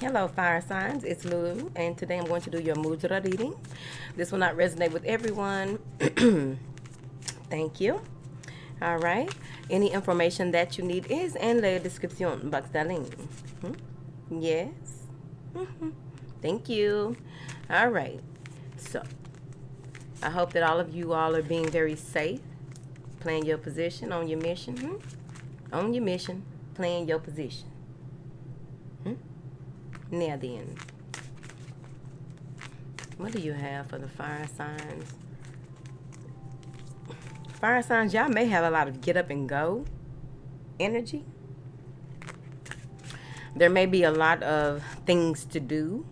Hello, fire signs. It's Lulu, and today I'm going to do your mudra reading. This will not resonate with everyone. Thank you. All right. Any information that you need is in the description box, darling. Yes. Thank you. All right. So, I hope that all of you all are being very safe, playing your position on your mission. On your mission, playing your position. Now then, what do you have for the fire signs? Fire signs, y'all may have a lot of get up and go energy. There may be a lot of things to do.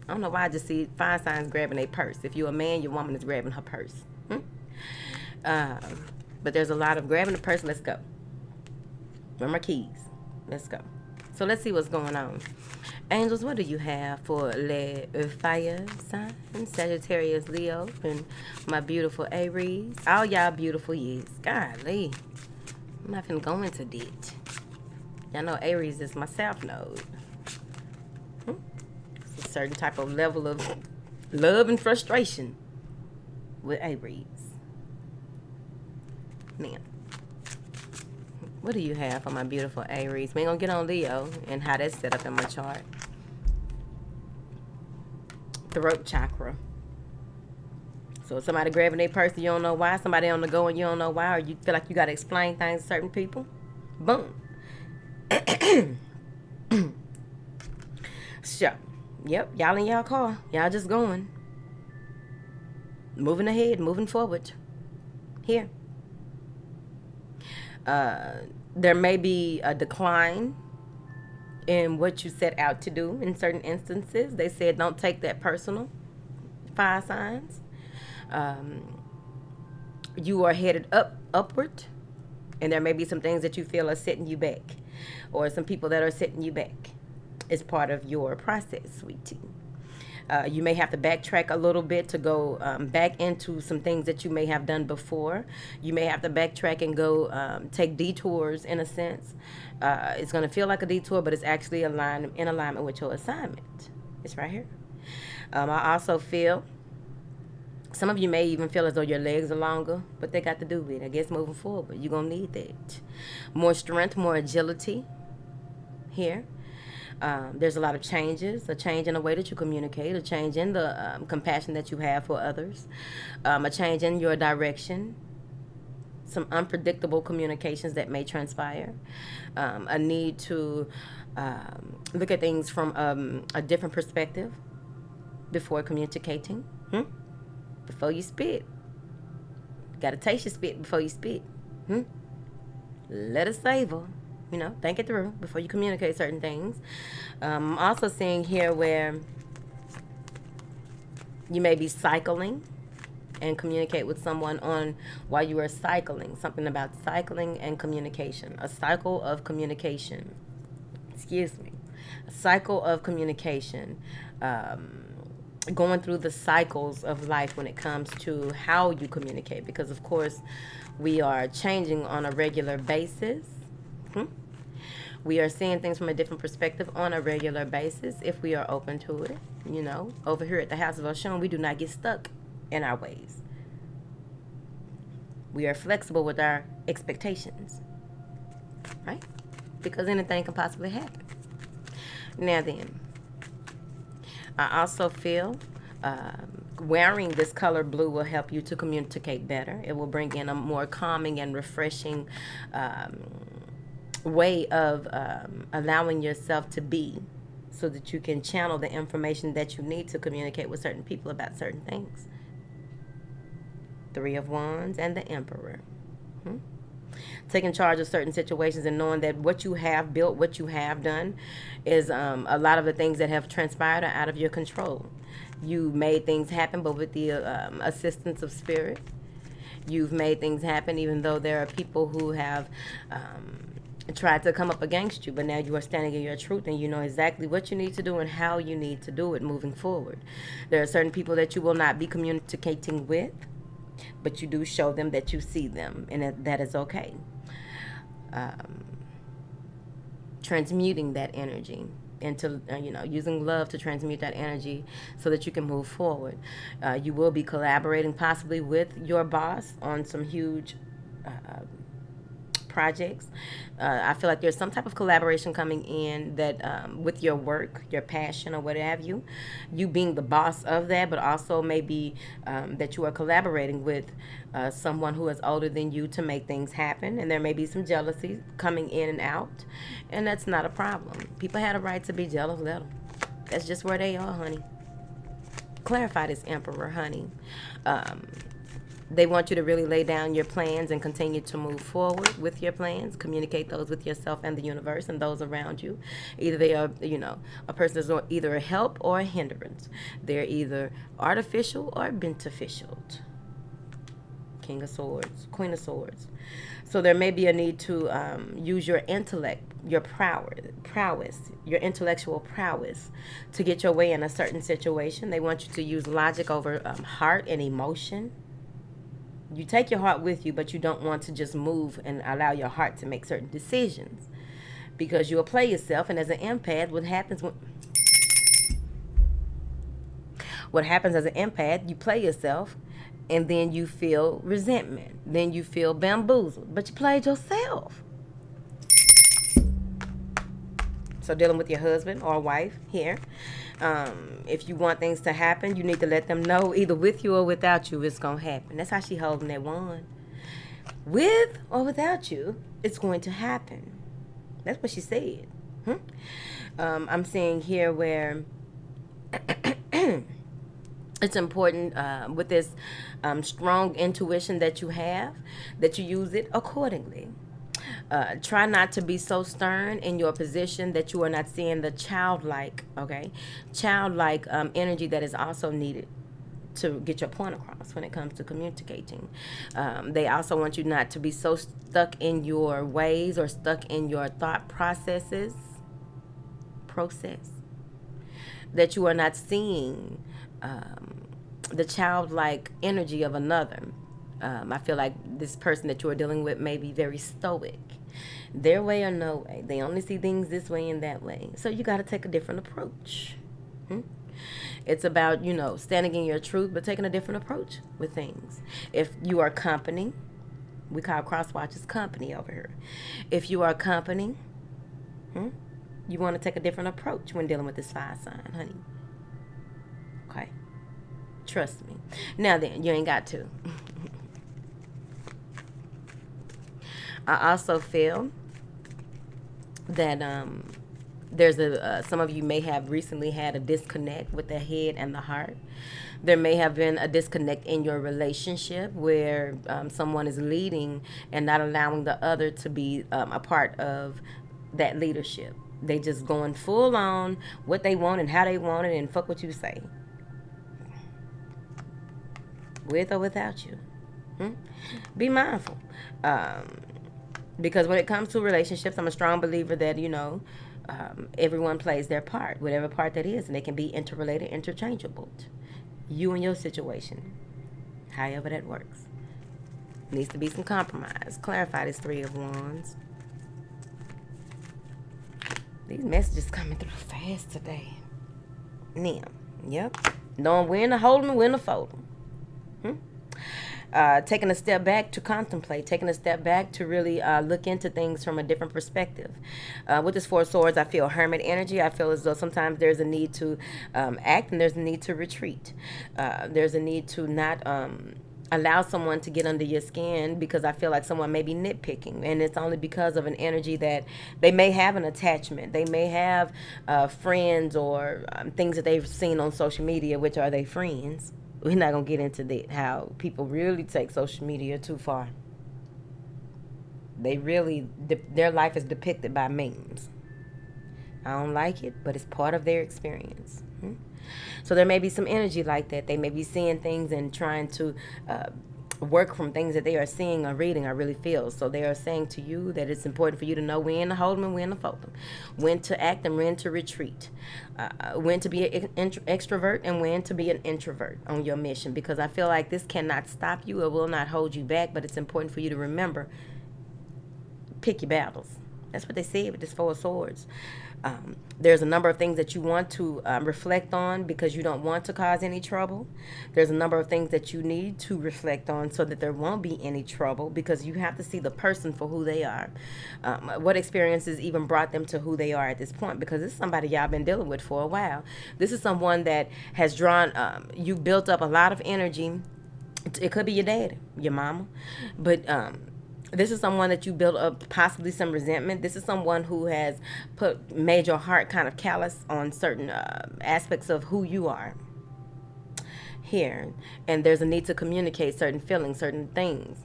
I don't know why I just see fire signs grabbing a purse. If you're a man, your woman is grabbing her purse. But there's a lot of grabbing the purse. Let's go. Where are my keys? Let's go. So let's see what's going on. Angels, what do you have for le fire sign? Sagittarius, Leo, and my beautiful Aries. All y'all beautiful, yes. Golly. I'm not finna go into that. Y'all know Aries is my south node. It's a certain type of level of love and frustration with Aries. Now, what do you have for my beautiful Aries? We ain't gonna get on Leo and how that's set up in my chart. Throat chakra. So if somebody grabbing their purse and you don't know why, somebody on the go and you don't know why, or you feel like you gotta explain things to certain people, boom. So, yep, y'all in y'all car. Y'all just going. Moving ahead, moving forward. Here. There may be a decline in what you set out to do in certain instances. They said don't take that personal, fire signs. You are headed upward, and there may be some things that you feel are setting you back, or some people that are setting you back. It's part of your process, sweetie. You may have to backtrack a little bit to go back into some things that you may have done before. You may have to backtrack and go take detours in a sense. It's going to feel like a detour, but it's actually in alignment with your assignment. It's right here. I also feel some of you may even feel as though your legs are longer, but they got to do with it. I guess moving forward, you're going to need that. More strength, more agility here. There's a lot of changes, a change in the way that you communicate, a change in the compassion that you have for others, a change in your direction, some unpredictable communications that may transpire, a need to look at things from a different perspective before communicating. Before you spit. You got to taste your spit before you spit. Let it savor. Think it through before you communicate certain things. I'm also seeing here where you may be cycling and communicate with someone on while you are cycling. Something about cycling and communication. A cycle of communication. Excuse me. A cycle of communication. Going through the cycles of life when it comes to how you communicate. Because, of course, we are changing on a regular basis. We are seeing things from a different perspective on a regular basis if we are open to it. Over here at the House of Oshun, we do not get stuck in our ways. We are flexible with our expectations, right? Because anything can possibly happen. Now then, I also feel wearing this color blue will help you to communicate better. It will bring in a more calming and refreshing way of allowing yourself to be, so that you can channel the information that you need to communicate with certain people about certain things. Three of Wands and the Emperor. Taking charge of certain situations and knowing that what you have built, what you have done, is a lot of the things that have transpired are out of your control. You made things happen, but with the assistance of spirit. You've made things happen even though there are people who have tried to come up against you, but now you are standing in your truth and you know exactly what you need to do and how you need to do it moving forward. There are certain people that you will not be communicating with, but you do show them that you see them, and that is okay. transmuting that energy into, using love to transmute that energy so that you can move forward. You will be collaborating possibly with your boss on some huge projects. I feel like there's some type of collaboration coming in that with your work, your passion, or what have you. You being the boss of that, but also maybe that you are collaborating with someone who is older than you to make things happen. And there may be some jealousy coming in and out, and that's not a problem. People had a right to be jealous. Let them. That's just where they are, honey. Clarify this, Emperor, honey. They want you to really lay down your plans and continue to move forward with your plans. Communicate those with yourself and the universe and those around you. Either they are, a person is either a help or a hindrance. They're either artificial or beneficial. King of Swords, Queen of Swords. So there may be a need to use your intellect, your prowess, your intellectual prowess to get your way in a certain situation. They want you to use logic over heart and emotion. You take your heart with you, but you don't want to just move and allow your heart to make certain decisions because you'll play yourself. And as an empath, what happens as an empath, you play yourself and then you feel resentment. Then you feel bamboozled, but you played yourself. So dealing with your husband or wife here. If you want things to happen, you need to let them know, either with you or without you, it's going to happen. That's how she holding that wand. With or without you, it's going to happen. That's what she said. I'm seeing here where it's important with this strong intuition that you have, that you use it accordingly. Try not to be so stern in your position that you are not seeing the childlike energy that is also needed to get your point across when it comes to communicating. They also want you not to be so stuck in your ways or stuck in your thought process that you are not seeing the childlike energy of another. I feel like this person that you are dealing with may be very stoic. Their way or no way. They only see things this way and that way. So you got to take a different approach. It's about, standing in your truth, but taking a different approach with things. If you are company, we call crosswatches company over here. If you are company, you want to take a different approach when dealing with this fire sign, honey. Okay? Trust me. Now then, you ain't got to. I also feel that there's some of you may have recently had a disconnect with the head and the heart. There may have been a disconnect in your relationship where someone is leading and not allowing the other to be a part of that leadership. They just going full on what they want and how they want it and fuck what you say. With or without you. Be mindful. Because when it comes to relationships, I'm a strong believer that, everyone plays their part, whatever part that is, and they can be interrelated, interchangeable. You and your situation, however that works. Needs to be some compromise. Clarify this Three of Wands. These messages coming through fast today. Now, yep. Knowing when to hold them, when to fold them. Taking a step back to contemplate, taking a step back to really look into things from a different perspective. With this Four of Swords, I feel hermit energy. I feel as though sometimes there's a need to act and there's a need to retreat. There's a need to not allow someone to get under your skin because I feel like someone may be nitpicking, and it's only because of an energy that they may have an attachment. They may have friends or things that they've seen on social media, which are they friends. We're not going to get into that, how people really take social media too far. They really, their life is depicted by memes. I don't like it, but it's part of their experience. So there may be some energy like that. They may be seeing things and trying to work from things that they are seeing or reading, I really feel. So they are saying to you that it's important for you to know when to hold them and when to fold them, when to act and when to retreat, when to be an extrovert and when to be an introvert on your mission, because I feel like this cannot stop you or will not hold you back, but it's important for you to remember, pick your battles. That's what they said with this Four of Swords. There's a number of things that you want to reflect on because you don't want to cause any trouble. There's a number of things that you need to reflect on so that there won't be any trouble, because you have to see the person for who they are. What experiences even brought them to who they are at this point, because this is somebody y'all been dealing with for a while. This is someone that has drawn, you built up a lot of energy. It could be your dad, your mama, but this is someone that you built up possibly some resentment. This is someone who has made your heart kind of callous on certain aspects of who you are here. And there's a need to communicate certain feelings, certain things.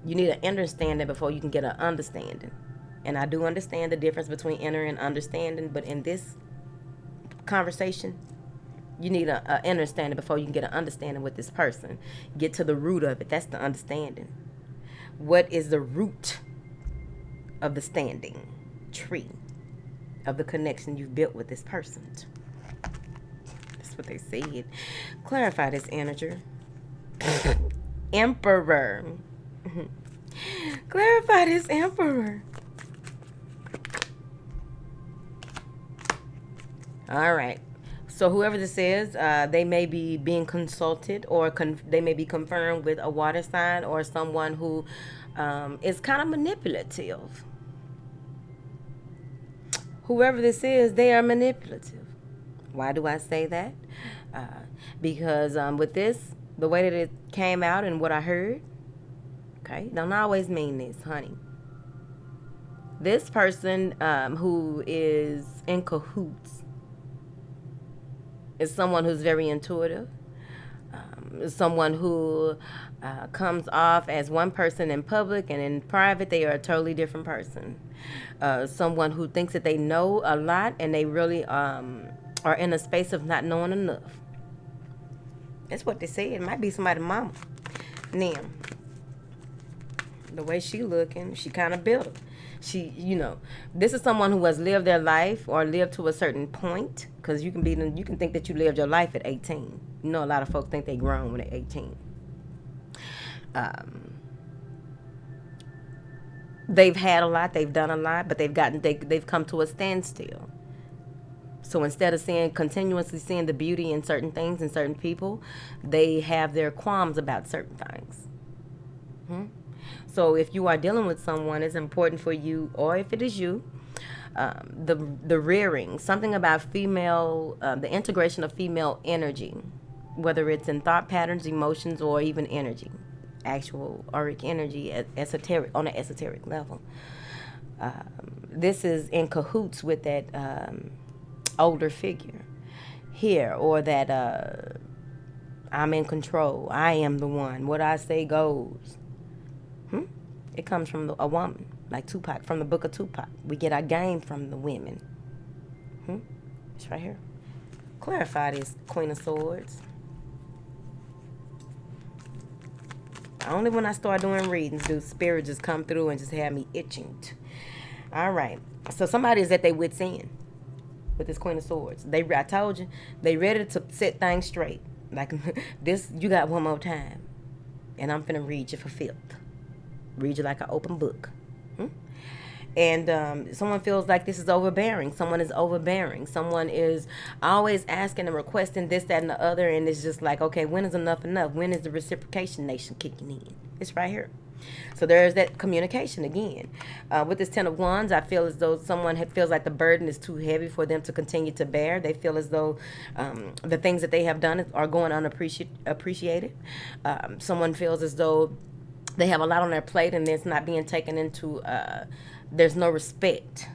You need an understanding before you can get an understanding. And I do understand the difference between inner and understanding, but in this conversation, you need an understanding before you can get an understanding with this person. Get to the root of it. That's the understanding. What is the root of the standing tree of the connection you've built with this person? That's what they said. Clarify this energy. Emperor. Clarify this Emperor. All right. So whoever this is, they may be being consulted, or they may be confirmed with a water sign or someone who is kind of manipulative. Whoever this is, they are manipulative. Why do I say that? Because with this, the way that it came out and what I heard, okay, don't always mean this, honey. This person who is in cahoots is someone who's very intuitive, someone who comes off as one person in public, and in private they are a totally different person. Someone who thinks that they know a lot and they really are in a space of not knowing enough. That's what they say. It might be somebody's mama. Now, the way she looking, she kind of built it. She, this is someone who has lived their life or lived to a certain point, because you can think that you lived your life at 18. A lot of folks think they grown when they're 18. They've had a lot, they've done a lot, but they've come to a standstill. So instead of continuously seeing the beauty in certain things and certain people, they have their qualms about certain things. So if you are dealing with someone, it's important for you, or if it is you, the rearing, something about female, the integration of female energy, whether it's in thought patterns, emotions, or even energy, actual auric energy, esoteric, on an esoteric level. This is in cahoots with that older figure here, or that I'm in control, I am the one, what I say goes. It comes from a woman, like Tupac, from the book of Tupac. We get our game from the women. It's right here. Clarify this, Queen of Swords. Only when I start doing readings do spirit just come through and just have me itching. All right. So somebody is at their wit's end with this Queen of Swords. I told you, they ready to set things straight. Like this, you got one more time, and I'm finna read you for filth. Read you like an open book. And someone feels like this is overbearing. Someone is overbearing. Someone is always asking and requesting this, that, and the other. And it's just like, okay, when is enough enough? When is the reciprocation nation kicking in? It's right here. So there's that communication again. With this Ten of Wands, I feel as though someone feels like the burden is too heavy for them to continue to bear. They feel as though the things that they have done are going unappreciated. Someone feels as though they have a lot on their plate and it's not being taken into, there's no respect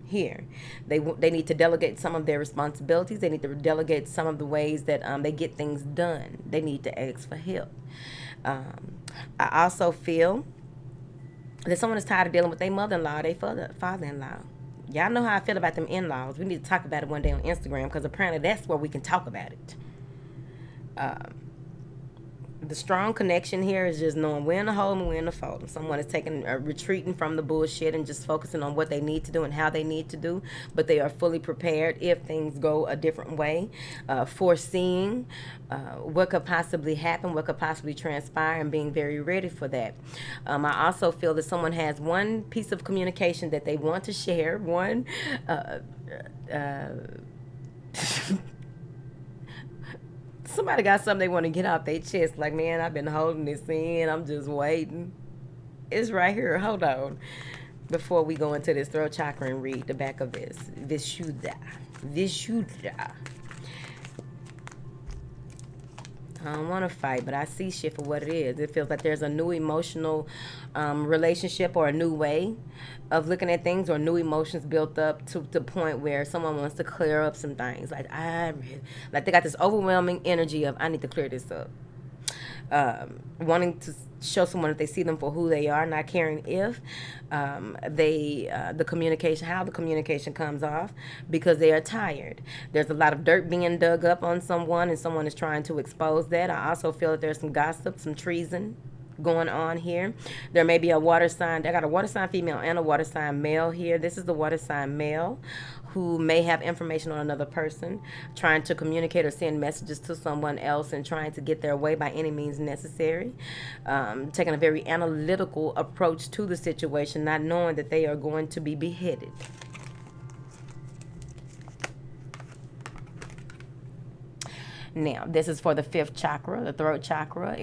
here. They need to delegate some of their responsibilities. They need to delegate some of the ways that they get things done. They need to ask for help. I also feel that someone is tired of dealing with their mother-in-law, their father-in-law. Y'all know how I feel about them in-laws. We need to talk about it one day on Instagram, because apparently that's where we can talk about it. The strong connection here is just knowing when to hold and when to fold. Someone is retreating from the bullshit and just focusing on what they need to do and how they need to do, but they are fully prepared if things go a different way, foreseeing what could possibly happen, what could possibly transpire, and being very ready for that. I also feel that someone has one piece of communication that they want to share, somebody got something they want to get off their chest. Like, man, I've been holding this in. I'm just waiting. It's right here. Hold on. Before we go into this throat chakra and read the back of this. Vishuddha. I don't want to fight, but I see shit for what it is. It feels like there's a new emotional relationship or a new way of looking at things, or new emotions built up to the point where someone wants to clear up some things. Like they got this overwhelming energy of, I need to clear this up. Wanting to show someone that they see them for who they are, not caring if the communication comes off, because they are tired. There's a lot of dirt being dug up on someone, and someone is trying to expose that. I also feel that there's some gossip, some treason going on here. There may be a water sign. I got a water sign female and a water sign male here. This is the water sign male who may have information on another person, trying to communicate or send messages to someone else and trying to get their way by any means necessary. Taking a very analytical approach to the situation, not knowing that they are going to be beheaded. Now, this is for the 5th chakra, the throat chakra.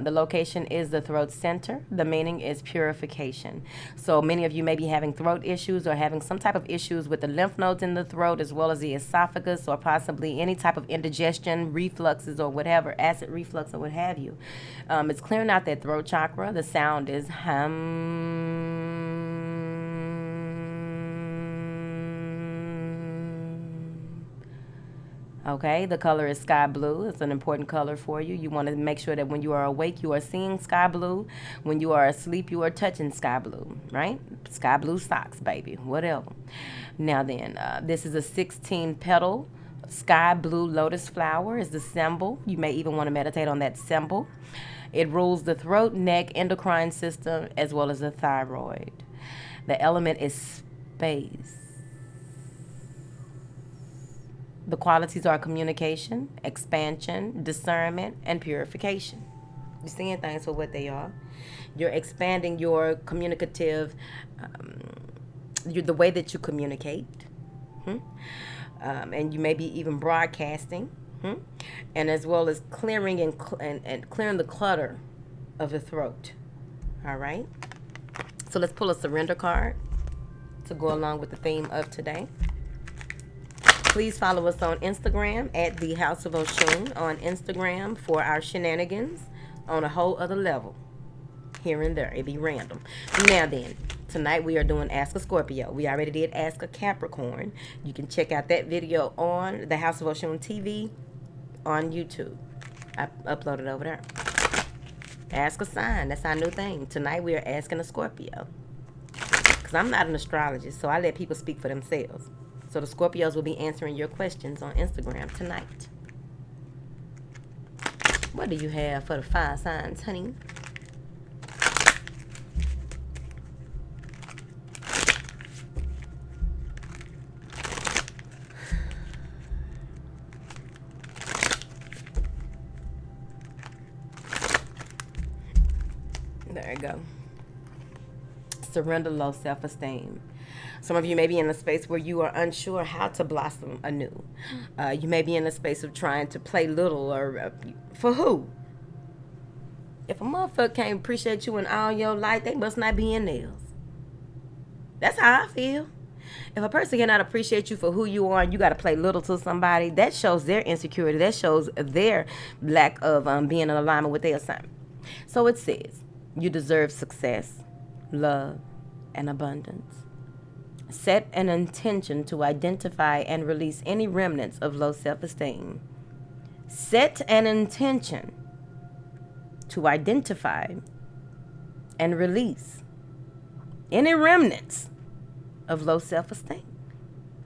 The location is the throat center. The meaning is purification. So many of you may be having throat issues or having some type of issues with the lymph nodes in the throat, as well as the esophagus, or possibly any type of indigestion, refluxes, or whatever, acid reflux or what have you. It's clearing out that throat chakra. The sound is hum. Okay, the color is sky blue. It's an important color for you. You want to make sure that when you are awake, you are seeing sky blue. When you are asleep, you are touching sky blue, right? Sky blue socks, baby, whatever. Now then, this is a 16-petal sky blue lotus flower is the symbol. You may even want to meditate on that symbol. It rules the throat, neck, endocrine system, as well as the thyroid. The element is space. The qualities are communication, expansion, discernment, and purification. You're seeing things for what they are. You're expanding your communicative, the way that you communicate. And you may be even broadcasting. And as well as clearing and clearing the clutter of the throat. All right? So let's pull a surrender card to go along with the theme of today. Please follow us on Instagram at the House of Oshun on Instagram for our shenanigans on a whole other level. Here and there. It'd be random. Now then, tonight we are doing Ask a Scorpio. We already did Ask a Capricorn. You can check out that video on the House of Oshun TV on YouTube. I uploaded over there. Ask a sign. That's our new thing. Tonight we are asking a Scorpio. Because I'm not an astrologist, so I let people speak for themselves. So the Scorpios will be answering your questions on Instagram tonight. What do you have for the fire signs, honey? There you go. Surrender low self-esteem. Some of you may be in a space where you are unsure how to blossom anew. You may be in a space of trying to play little, or for who? If a motherfucker can't appreciate you in all your life, they must not be in theirs. That's how I feel. If a person cannot appreciate you for who you are and you got to play little to somebody, that shows their insecurity. That shows their lack of being in alignment with their assignment. So it says, you deserve success, love, and abundance. Set an intention to identify and release any remnants of low self-esteem. Set an intention to identify and release any remnants of low self-esteem.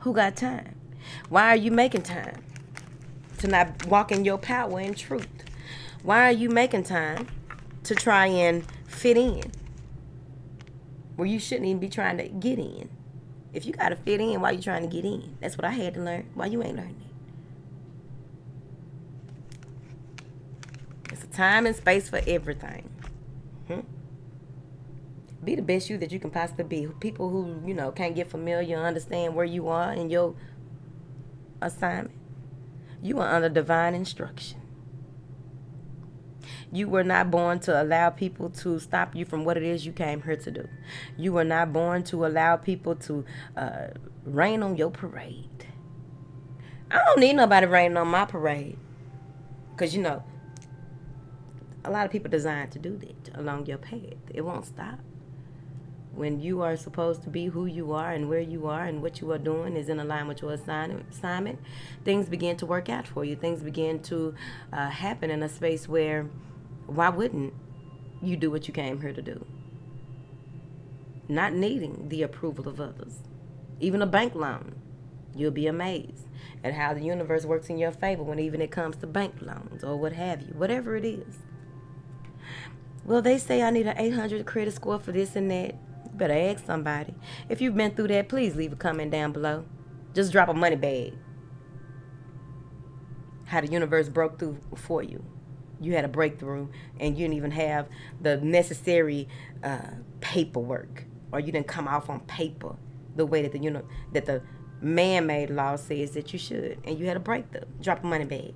Who got time? Why are you making time to not walk in your power and truth? Why are you making time to try and fit in where you shouldn't even be trying to get in? If you got to fit in, why you trying to get in? That's what I had to learn. Why you ain't learning it? It's a time and space for everything. Be the best you that you can possibly be. People who, can't get familiar, understand where you are in your assignment. You are under divine instruction. You were not born to allow people to stop you from what it is you came here to do. You were not born to allow people to rain on your parade. I don't need nobody raining on my parade. Because, a lot of people designed to do that along your path. It won't stop. When you are supposed to be who you are and where you are and what you are doing is in line with your assignment, things begin to work out for you. Things begin to happen in a space where, why wouldn't you do what you came here to do? Not needing the approval of others. Even a bank loan. You'll be amazed at how the universe works in your favor when even it comes to bank loans or what have you. Whatever it is. Well, they say I need an 800 credit score for this and that. You better ask somebody. If you've been through that, please leave a comment down below. Just drop a money bag. How the universe broke through for you. You had a breakthrough and you didn't even have the necessary paperwork, or you didn't come off on paper the way that the man-made law says that you should, and you had a breakthrough. Drop a money bag.